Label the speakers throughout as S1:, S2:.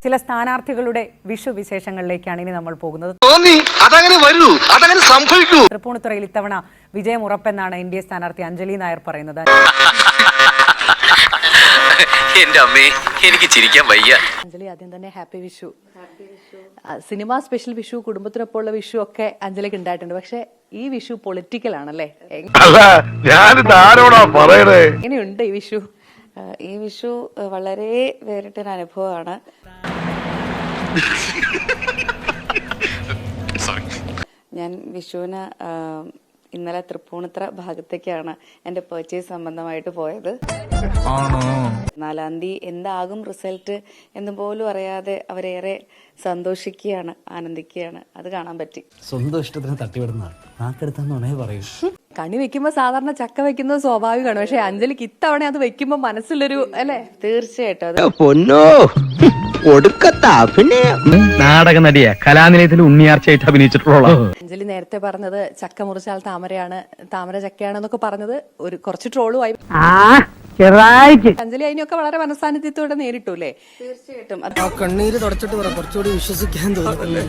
S1: ചില സ്ഥാനാർത്ഥികളുടെ വിഷു വിശേഷങ്ങളിലേക്കാണ് ഇനി നമ്മൾ പോകുന്നത്. തൃപ്പൂണിത്തുറയിൽ ഇത്തവണ വിജയം ഉറപ്പെന്നാണ് NDA സ്ഥാനാർത്ഥി അഞ്ജലി നായർ പറയുന്നത്.
S2: എന്റെ അമ്മേ, എനിക്ക് ചിരിക്കാൻ വയ്യ.
S3: അഞ്ജലി, ആദ്യം തന്നെ happy Vishu. Cinema special Vishu, കുടുംബത്തിനൊപ്പമുള്ള വിഷു ഒക്കെ അഞ്ജലിക്ക് ഉണ്ടായിട്ടുണ്ട്. പക്ഷെ ഈ വിഷു പൊളിറ്റിക്കൽ ആണല്ലേ? എങ്ങനെയുണ്ട് ഈ വിഷു?
S4: ഈ വിഷു വളരെ വേറിട്ടൊരു അനുഭവമാണ്. ഞാൻ വിഷുവിന് ഇന്നലെ തൃപ്പൂണിത്തുറ ഭാഗത്തേക്കാണ് എൻ്റെ പർച്ചേസ് സംബന്ധമായിട്ട് പോയത്. 4-ാം തീയതി എന്താകും റിസൾട്ട് എന്ന് പോലും അറിയാതെ അവരേറെ സന്തോഷിക്കുകയാണ്, ആനന്ദിക്കുകയാണ്. അത് കാണാൻ പറ്റി.
S5: സ്വന്തം ഇഷ്ടത്തിന് തട്ടിവിടുന്ന പറയൂ.
S3: കണി വെക്കുമ്പോ സാധാരണ ചക്ക വെക്കുന്നത് സ്വാഭാവികമാണ്. പക്ഷെ അഞ്ജലിക്ക് ഇത്തവണ അത് വെക്കുമ്പോ മനസ്സിലൊരു അല്ലേ?
S4: തീർച്ചയായിട്ടും അത്
S6: നാടക നടിയെ കലാനിലയത്തിൽ ഉണ്ണിയാർച്ചയായിട്ട് അഭിനയിച്ചിട്ടുള്ള
S3: അഞ്ജലി നേരത്തെ പറഞ്ഞത് ചക്ക മുറിച്ചാൽ താമരയാണ്, താമര ചക്കയാണെന്നൊക്കെ പറഞ്ഞത് ഒരു കുറച്ച് ട്രോളുമായി. അഞ്ജലി അതിനൊക്കെ വളരെ മനസാന്നിധ്യത്തോടെ നേരിട്ടു അല്ലേ?
S4: തീർച്ചയായിട്ടും
S5: കണ്ണീര് തുടച്ചിട്ട് കുറച്ചുകൂടി വിശ്വസിക്കാൻ തോന്നുന്നു.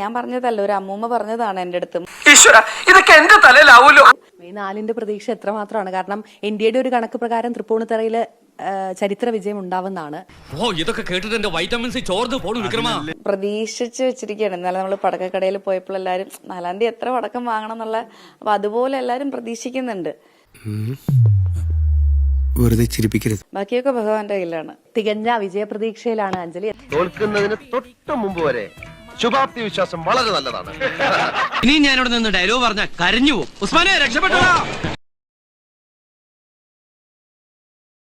S4: ഞാൻ പറഞ്ഞതല്ല, ഒരു അമ്മൂമ്മ പറഞ്ഞതാണ് എന്റെ അടുത്തും.
S2: ഇതൊക്കെ എന്റെ തലയിലാവൂലോ.
S3: മെയ് 4 പ്രതീക്ഷ എത്രമാത്രമാണ്? കാരണം NDAയുടെ ഒരു കണക്ക് പ്രകാരം തൃപ്പൂണിത്തുറയില് ചരിത്ര വിജയം ഉണ്ടാവുന്നതാണ്.
S6: ഇതൊക്കെ കേട്ടിട്ട് എന്റെ വൈറ്റമിൻസ് ചോർന്ന് പോണു വിക്രമാ.
S4: പ്രതീക്ഷിച്ച് വെച്ചിരിക്കുകയാണ്. ഇന്നലെ നമ്മൾ പടക്കക്കടയിൽ പോയപ്പോൾ എല്ലാവരും 4-ാം തീയതി എത്ര പടക്കം വാങ്ങണം എന്നുള്ള, അപ്പൊ അതുപോലെ എല്ലാവരും പ്രതീക്ഷിക്കുന്നുണ്ട്.
S7: വെറുതെ ചിരിപ്പിക്കരുത്.
S4: ബാക്കിയൊക്കെ ഭഗവാന്റെ കയ്യിലാണ്.
S3: തികഞ്ഞ വിജയ പ്രതീക്ഷയിലാണ് അഞ്ജലി.
S8: തോൽക്കുന്നതിന് തൊട്ട് മുമ്പ് വരെ ശുഭാപ്തി വിശ്വാസം വളരെ നല്ലതാണ്.
S6: ഇനി ഞാനിവിടെ നിന്ന് ഡയലോഗ് പറഞ്ഞ കരഞ്ഞു പോകും. ഉസ്മാനെ രക്ഷപ്പെട്ടോ.